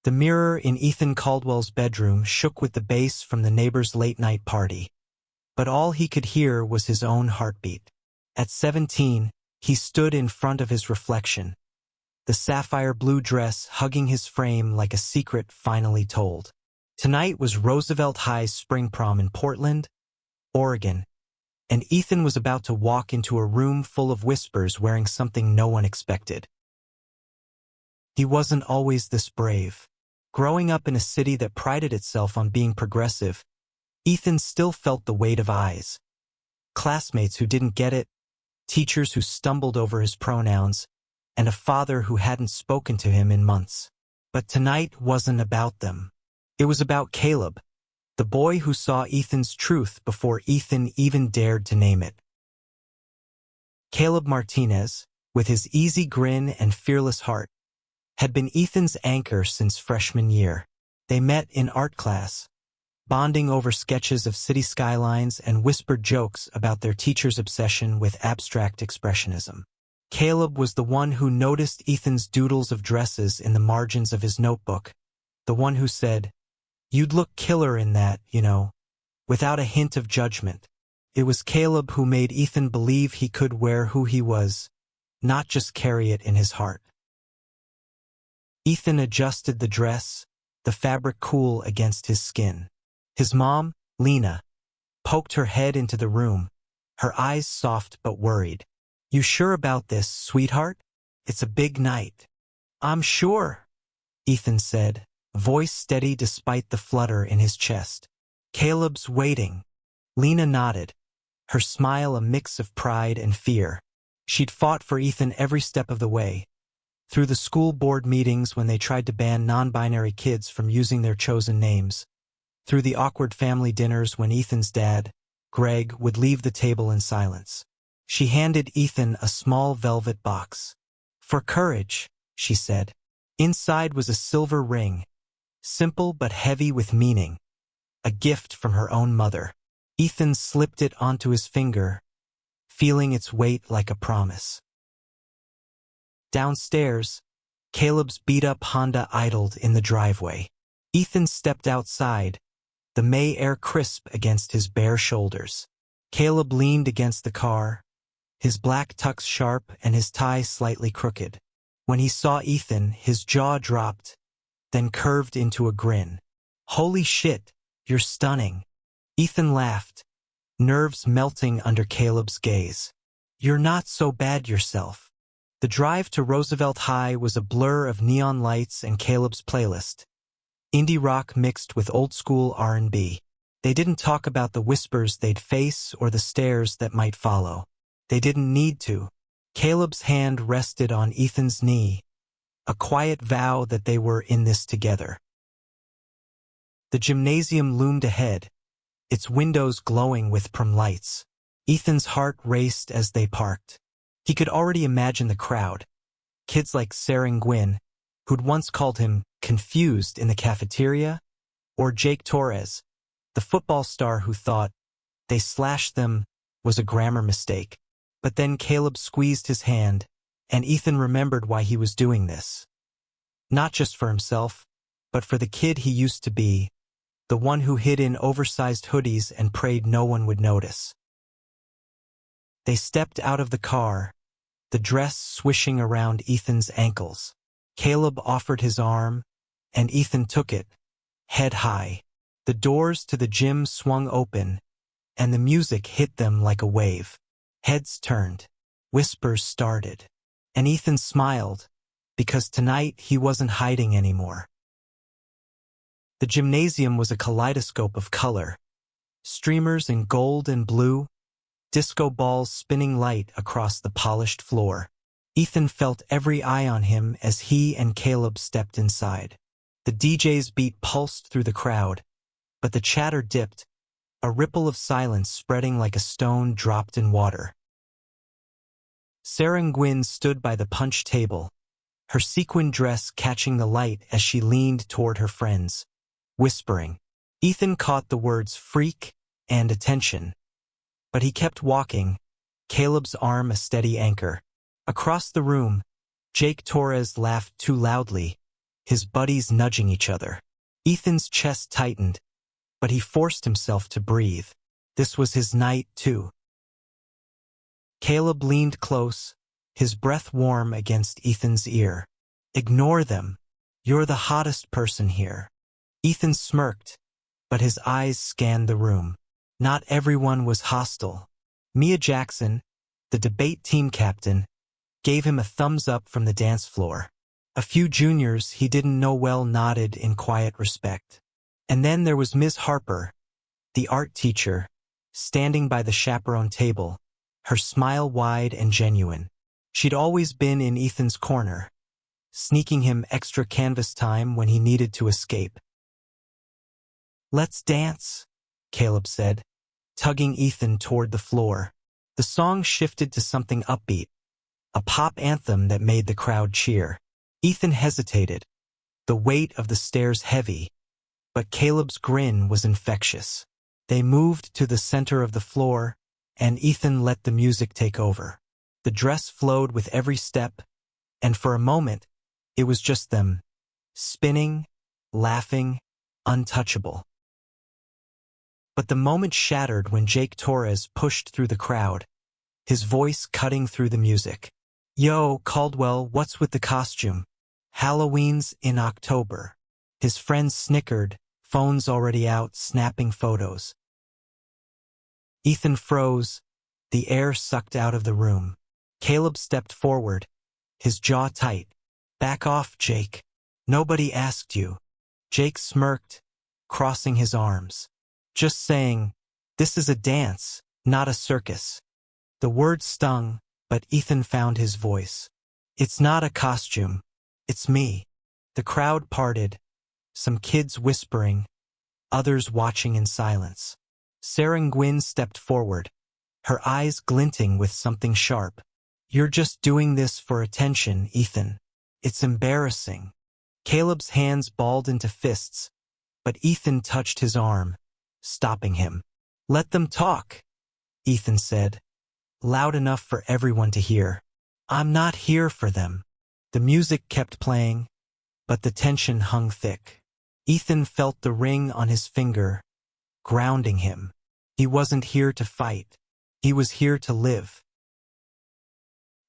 The mirror in Ethan Caldwell's bedroom shook with the bass from the neighbor's late-night party. But all he could hear was his own heartbeat. At 17, he stood in front of his reflection, the sapphire blue dress hugging his frame like a secret finally told. Tonight was Roosevelt High's spring prom in Portland, Oregon, and Ethan was about to walk into a room full of whispers wearing something no one expected. He wasn't always this brave. Growing up in a city that prided itself on being progressive, Ethan still felt the weight of eyes. Classmates who didn't get it, teachers who stumbled over his pronouns, and a father who hadn't spoken to him in months. But tonight wasn't about them. It was about Caleb, the boy who saw Ethan's truth before Ethan even dared to name it. Caleb Martinez, with his easy grin and fearless heart, had been Ethan's anchor since freshman year. They met in art class, bonding over sketches of city skylines and whispered jokes about their teacher's obsession with abstract expressionism. Caleb was the one who noticed Ethan's doodles of dresses in the margins of his notebook, the one who said, "You'd look killer in that, you know," without a hint of judgment. It was Caleb who made Ethan believe he could wear who he was, not just carry it in his heart. Ethan adjusted the dress, the fabric cool against his skin. His mom, Lena, poked her head into the room, her eyes soft but worried. "You sure about this, sweetheart? It's a big night." "I'm sure," Ethan said, voice steady despite the flutter in his chest. "Caleb's waiting." Lena nodded, her smile a mix of pride and fear. She'd fought for Ethan every step of the way, through the school board meetings when they tried to ban non-binary kids from using their chosen names, through the awkward family dinners when Ethan's dad, Greg, would leave the table in silence. She handed Ethan a small velvet box. "For courage," she said. Inside was a silver ring, simple but heavy with meaning, a gift from her own mother. Ethan slipped it onto his finger, feeling its weight like a promise. Downstairs, Caleb's beat-up Honda idled in the driveway. Ethan stepped outside, the May air crisp against his bare shoulders. Caleb leaned against the car, his black tux sharp and his tie slightly crooked. When he saw Ethan, his jaw dropped, then curved into a grin. "Holy shit, you're stunning." Ethan laughed, nerves melting under Caleb's gaze. "You're not so bad yourself." The drive to Roosevelt High was a blur of neon lights and Caleb's playlist, indie rock mixed with old-school R&B. They didn't talk about the whispers they'd face or the stares that might follow. They didn't need to. Caleb's hand rested on Ethan's knee, a quiet vow that they were in this together. The gymnasium loomed ahead, its windows glowing with prom lights. Ethan's heart raced as they parked. He could already imagine the crowd, kids like Sarah Gwynn, who'd once called him confused in the cafeteria, or Jake Torres, the football star who thought "they slashed them" was a grammar mistake. But then Caleb squeezed his hand, and Ethan remembered why he was doing this. Not just for himself, but for the kid he used to be, the one who hid in oversized hoodies and prayed no one would notice. They stepped out of the car, the dress swishing around Ethan's ankles. Caleb offered his arm, and Ethan took it, head high. The doors to the gym swung open, and the music hit them like a wave. Heads turned, whispers started, and Ethan smiled, because tonight he wasn't hiding anymore. The gymnasium was a kaleidoscope of color, streamers in gold and blue, disco balls spinning light across the polished floor. Ethan felt every eye on him as he and Caleb stepped inside. The DJ's beat pulsed through the crowd, but the chatter dipped, a ripple of silence spreading like a stone dropped in water. Sarah Gwynn stood by the punch table, her sequin dress catching the light as she leaned toward her friends, whispering. Ethan caught the words freak and attention, but he kept walking, Caleb's arm a steady anchor. Across the room, Jake Torres laughed too loudly, his buddies nudging each other. Ethan's chest tightened, but he forced himself to breathe. This was his night, too. Caleb leaned close, his breath warm against Ethan's ear. "Ignore them. You're the hottest person here." Ethan smirked, but his eyes scanned the room. Not everyone was hostile. Mia Jackson, the debate team captain, gave him a thumbs up from the dance floor. A few juniors he didn't know well nodded in quiet respect. And then there was Ms. Harper, the art teacher, standing by the chaperone table, her smile wide and genuine. She'd always been in Ethan's corner, sneaking him extra canvas time when he needed to escape. "Let's dance," Caleb said, tugging Ethan toward the floor. The song shifted to something upbeat, a pop anthem that made the crowd cheer. Ethan hesitated, the weight of the stairs heavy, but Caleb's grin was infectious. They moved to the center of the floor, and Ethan let the music take over. The dress flowed with every step, and for a moment, it was just them, spinning, laughing, untouchable. But the moment shattered when Jake Torres pushed through the crowd, his voice cutting through the music. "Yo, Caldwell, what's with the costume? Halloween's in October." His friends snickered, phones already out, snapping photos. Ethan froze, the air sucked out of the room. Caleb stepped forward, his jaw tight. "Back off, Jake. Nobody asked you." Jake smirked, crossing his arms. "Just saying, this is a dance, not a circus." The word stung, but Ethan found his voice. "It's not a costume. It's me." The crowd parted, some kids whispering, others watching in silence. Sarah Gwynn stepped forward, her eyes glinting with something sharp. "You're just doing this for attention, Ethan. It's embarrassing." Caleb's hands balled into fists, but Ethan touched his arm, stopping him. "Let them talk," Ethan said, loud enough for everyone to hear. "I'm not here for them." The music kept playing, but the tension hung thick. Ethan felt the ring on his finger, grounding him. He wasn't here to fight. He was here to live.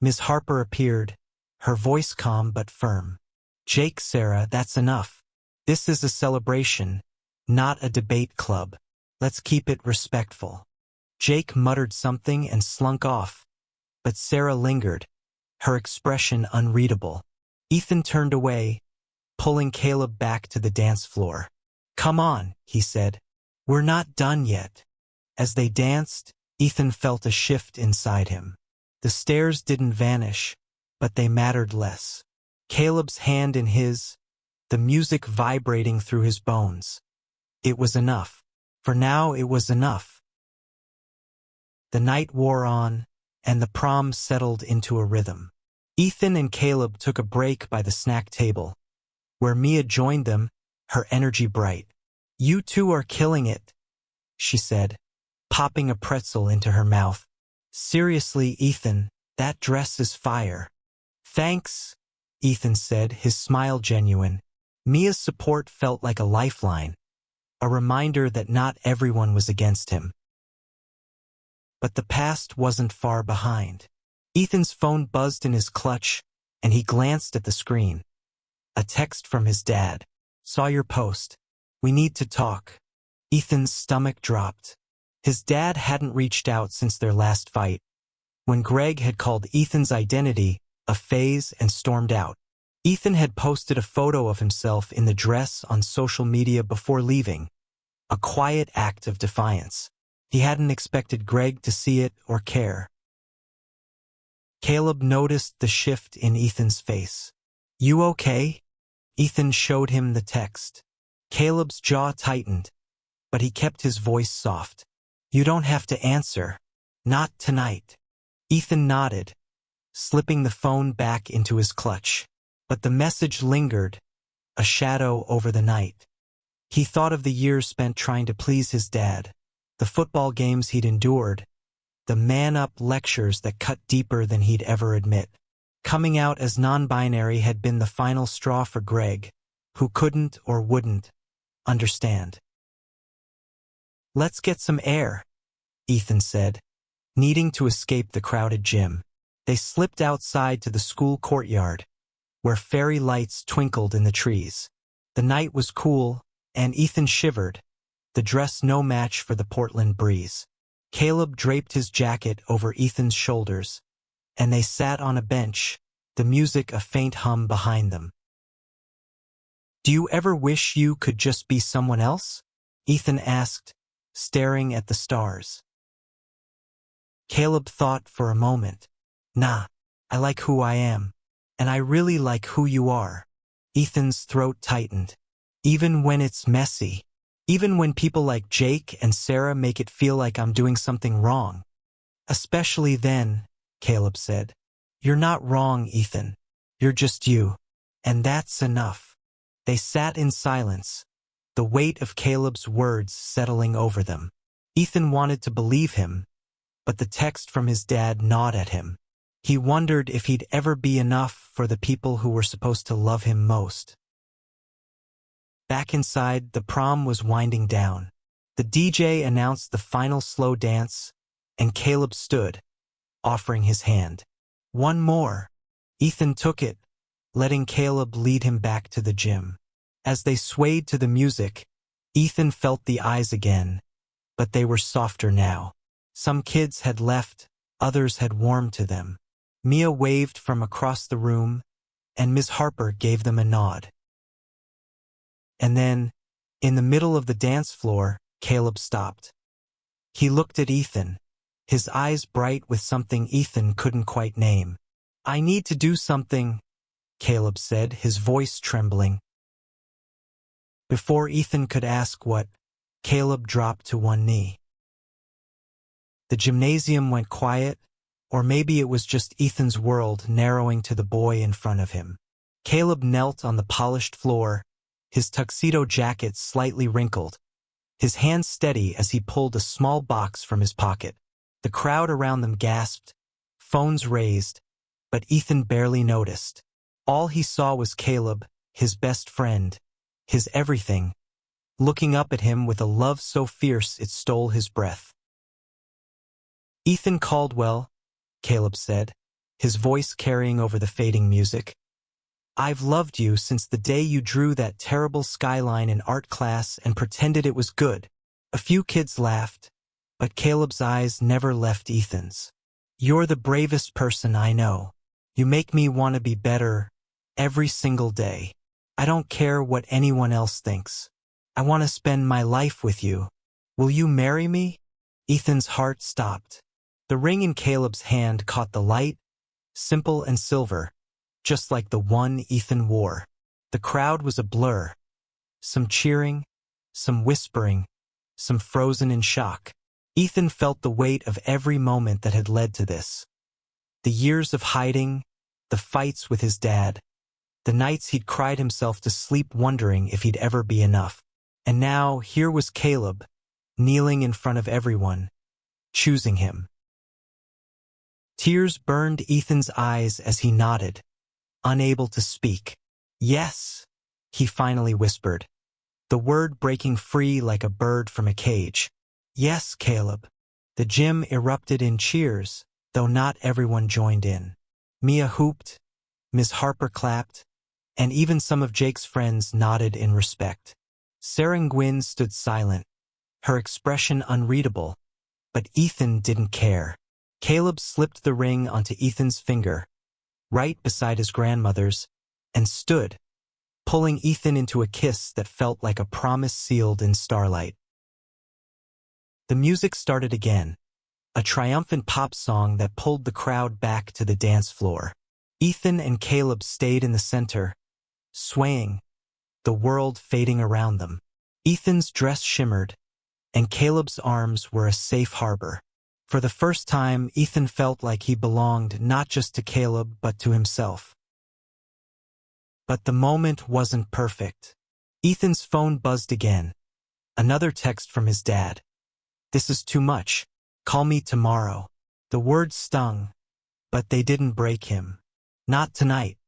Ms. Harper appeared, her voice calm but firm. "Jake, Sarah, that's enough. This is a celebration, not a debate club. Let's keep it respectful." Jake muttered something and slunk off, but Sarah lingered, her expression unreadable. Ethan turned away, pulling Caleb back to the dance floor. "Come on," he said. "We're not done yet." As they danced, Ethan felt a shift inside him. The stairs didn't vanish, but they mattered less. Caleb's hand in his, the music vibrating through his bones. It was enough. For now it was enough. The night wore on, and the prom settled into a rhythm. Ethan and Caleb took a break by the snack table, where Mia joined them, her energy bright. "You two are killing it," she said, popping a pretzel into her mouth. "Seriously, Ethan, that dress is fire." "Thanks," Ethan said, his smile genuine. Mia's support felt like a lifeline, a reminder that not everyone was against him. But the past wasn't far behind. Ethan's phone buzzed in his clutch, and he glanced at the screen. A text from his dad. "Saw your post. We need to talk." Ethan's stomach dropped. His dad hadn't reached out since their last fight, when Greg had called Ethan's identity a phase and stormed out. Ethan had posted a photo of himself in the dress on social media before leaving, a quiet act of defiance. He hadn't expected Greg to see it or care. Caleb noticed the shift in Ethan's face. "You okay?" Ethan showed him the text. Caleb's jaw tightened, but he kept his voice soft. "You don't have to answer. Not tonight." Ethan nodded, slipping the phone back into his clutch. But the message lingered, a shadow over the night. He thought of the years spent trying to please his dad, the football games he'd endured, the man-up lectures that cut deeper than he'd ever admit. Coming out as non-binary had been the final straw for Greg, who couldn't or wouldn't understand. "Let's get some air," Ethan said, needing to escape the crowded gym. They slipped outside to the school courtyard, where fairy lights twinkled in the trees. The night was cool, and Ethan shivered, the dress no match for the Portland breeze. Caleb draped his jacket over Ethan's shoulders, and they sat on a bench, the music a faint hum behind them. "Do you ever wish you could just be someone else?" Ethan asked, staring at the stars. Caleb thought for a moment. "Nah, I like who I am, and I really like who you are." Ethan's throat tightened. "Even when it's messy. Even when people like Jake and Sarah make it feel like I'm doing something wrong." "Especially then," Caleb said. "You're not wrong, Ethan. You're just you. And that's enough." They sat in silence, the weight of Caleb's words settling over them. Ethan wanted to believe him, but the text from his dad gnawed at him. He wondered if he'd ever be enough for the people who were supposed to love him most. Back inside, the prom was winding down. The DJ announced the final slow dance, and Caleb stood, offering his hand. "One more." Ethan took it, letting Caleb lead him back to the gym. As they swayed to the music, Ethan felt the eyes again, but they were softer now. Some kids had left, others had warmed to them. Mia waved from across the room, and Ms. Harper gave them a nod. And then, in the middle of the dance floor, Caleb stopped. He looked at Ethan, his eyes bright with something Ethan couldn't quite name. "I need to do something," Caleb said, his voice trembling. Before Ethan could ask what, Caleb dropped to one knee. The gymnasium went quiet, or maybe it was just Ethan's world narrowing to the boy in front of him. Caleb knelt on the polished floor, his tuxedo jacket slightly wrinkled, his hand steady as he pulled a small box from his pocket. The crowd around them gasped, phones raised, but Ethan barely noticed. All he saw was Caleb, his best friend, his everything, looking up at him with a love so fierce it stole his breath. "Ethan Caldwell," Caleb said, his voice carrying over the fading music. "I've loved you since the day you drew that terrible skyline in art class and pretended it was good." A few kids laughed, but Caleb's eyes never left Ethan's. "You're the bravest person I know. You make me want to be better every single day. I don't care what anyone else thinks. I want to spend my life with you. Will you marry me?" Ethan's heart stopped. The ring in Caleb's hand caught the light, simple and silver, just like the one Ethan wore. The crowd was a blur. Some cheering, some whispering, some frozen in shock. Ethan felt the weight of every moment that had led to this. The years of hiding, the fights with his dad, the nights he'd cried himself to sleep wondering if he'd ever be enough. And now here was Caleb, kneeling in front of everyone, choosing him. Tears burned Ethan's eyes as he nodded, unable to speak. "Yes," he finally whispered, the word breaking free like a bird from a cage. "Yes, Caleb." The gym erupted in cheers, though not everyone joined in. Mia hooped, Ms. Harper clapped, and even some of Jake's friends nodded in respect. Sarah Gwynn stood silent, her expression unreadable, but Ethan didn't care. Caleb slipped the ring onto Ethan's finger, right beside his grandmother's, and stood, pulling Ethan into a kiss that felt like a promise sealed in starlight. The music started again, a triumphant pop song that pulled the crowd back to the dance floor. Ethan and Caleb stayed in the center, swaying, the world fading around them. Ethan's dress shimmered, and Caleb's arms were a safe harbor. For the first time, Ethan felt like he belonged not just to Caleb but to himself. But the moment wasn't perfect. Ethan's phone buzzed again. Another text from his dad. "This is too much. Call me tomorrow." The words stung, but they didn't break him. Not tonight.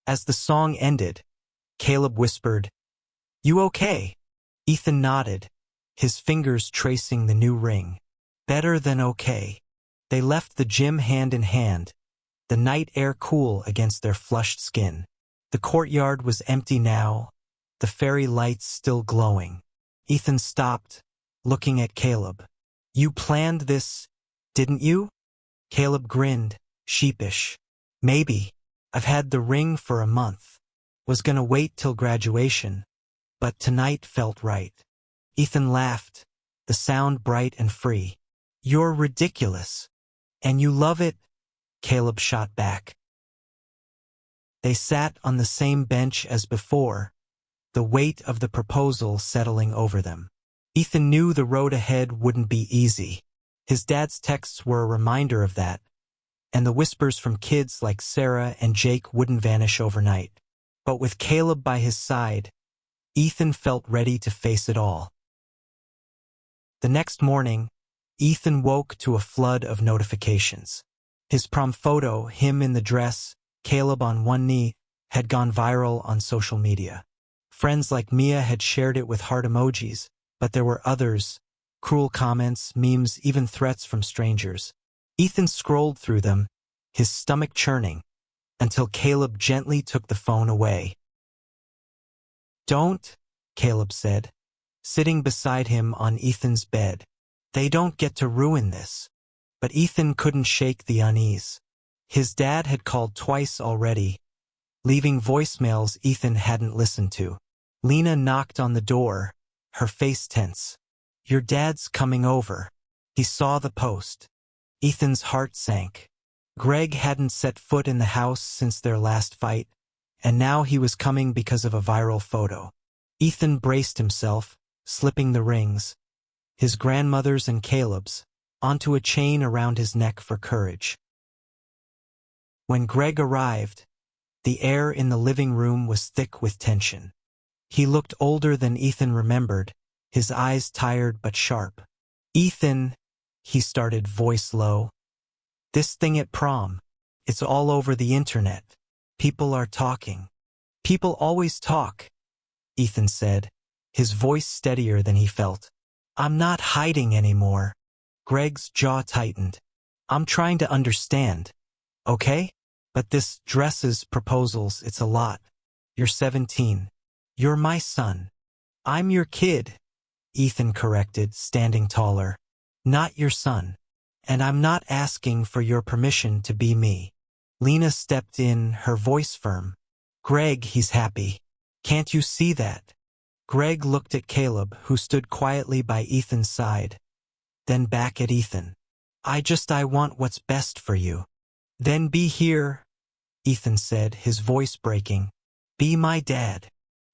As the song ended, Caleb whispered, "You okay?" Ethan nodded, his fingers tracing the new ring. Better than okay. They left the gym hand in hand, the night air cool against their flushed skin. The courtyard was empty now, the fairy lights still glowing. Ethan stopped, looking at Caleb. "You planned this, didn't you?" Caleb grinned, sheepish. "Maybe. I've had the ring for a month. Was gonna wait till graduation, but tonight felt right." Ethan laughed, the sound bright and free. "You're ridiculous. And you love it?" Caleb shot back. They sat on the same bench as before, the weight of the proposal settling over them. Ethan knew the road ahead wouldn't be easy. His dad's texts were a reminder of that, and the whispers from kids like Sarah and Jake wouldn't vanish overnight. But with Caleb by his side, Ethan felt ready to face it all. The next morning, Ethan woke to a flood of notifications. His prom photo, him in the dress, Caleb on one knee, had gone viral on social media. Friends like Mia had shared it with heart emojis, but there were others, cruel comments, memes, even threats from strangers. Ethan scrolled through them, his stomach churning, until Caleb gently took the phone away. "Don't," Caleb said, sitting beside him on Ethan's bed. "They don't get to ruin this." But Ethan couldn't shake the unease. His dad had called twice already, leaving voicemails Ethan hadn't listened to. Lena knocked on the door, her face tense. "Your dad's coming over." He saw the post. Ethan's heart sank. Greg hadn't set foot in the house since their last fight, and now he was coming because of a viral photo. Ethan braced himself, slipping the rings, his grandmother's and Caleb's, onto a chain around his neck for courage. When Greg arrived, the air in the living room was thick with tension. He looked older than Ethan remembered, his eyes tired but sharp. "Ethan," he started, voice low. "This thing at prom, it's all over the internet. People are talking." "People always talk," Ethan said, his voice steadier than he felt. "I'm not hiding anymore." Greg's jaw tightened. "I'm trying to understand, okay? But this dresses, proposals, it's a lot. You're 17. You're my son." "I'm your kid," Ethan corrected, standing taller. "Not your son. And I'm not asking for your permission to be me." Lena stepped in, her voice firm. "Greg, he's happy. Can't you see that?" Greg looked at Caleb, who stood quietly by Ethan's side, then back at Ethan. I want what's best for you." "Then be here," Ethan said, his voice breaking. "Be my dad."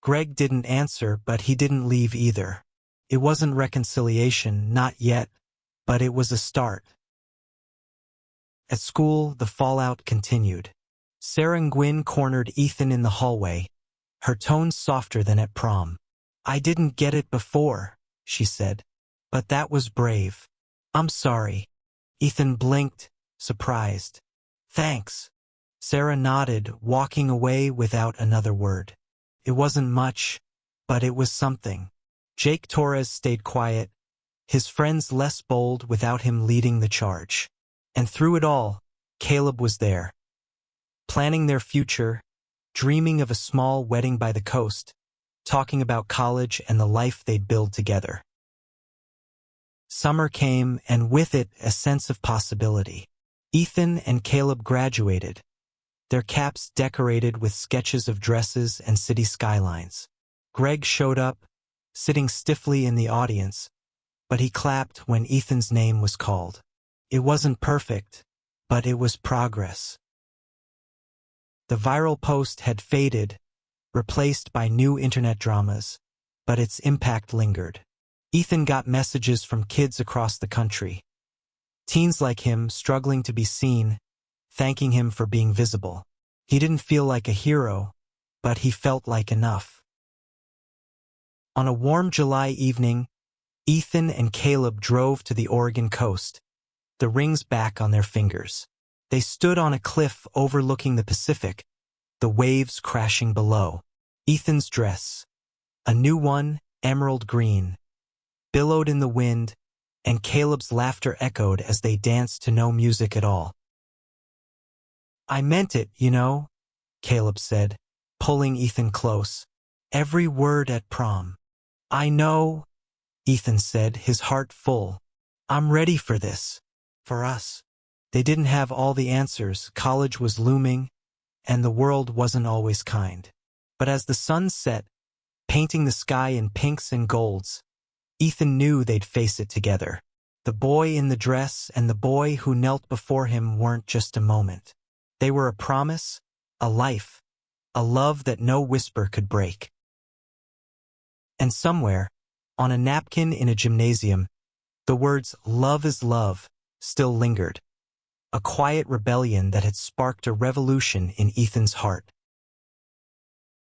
Greg didn't answer, but he didn't leave either. It wasn't reconciliation, not yet, but it was a start. At school, the fallout continued. Sarah Gwynn cornered Ethan in the hallway, her tone softer than at prom. "I didn't get it before," she said. "But that was brave." "I'm sorry." Ethan blinked, surprised. "Thanks." Sarah nodded, walking away without another word. It wasn't much, but it was something. Jake Torres stayed quiet, his friends less bold without him leading the charge. And through it all, Caleb was there. Planning their future, dreaming of a small wedding by the coast, talking about college and the life they'd build together. Summer came, and with it a sense of possibility. Ethan and Caleb graduated, their caps decorated with sketches of dresses and city skylines. Greg showed up, sitting stiffly in the audience, but he clapped when Ethan's name was called. It wasn't perfect, but it was progress. The viral post had faded, replaced by new internet dramas, but its impact lingered. Ethan got messages from kids across the country. Teens like him struggling to be seen, thanking him for being visible. He didn't feel like a hero, but he felt like enough. On a warm July evening, Ethan and Caleb drove to the Oregon coast, the rings back on their fingers. They stood on a cliff overlooking the Pacific, the waves crashing below. Ethan's dress, a new one, emerald green, billowed in the wind, and Caleb's laughter echoed as they danced to no music at all. "I meant it, you know," Caleb said, pulling Ethan close. "Every word at prom." "I know," Ethan said, his heart full. "I'm ready for this. For us." They didn't have all the answers, college was looming, and the world wasn't always kind. But as the sun set, painting the sky in pinks and golds, Ethan knew they'd face it together. The boy in the dress and the boy who knelt before him weren't just a moment. They were a promise, a life, a love that no whisper could break. And somewhere, on a napkin in a gymnasium, the words "love is love" still lingered, a quiet rebellion that had sparked a revolution in Ethan's heart.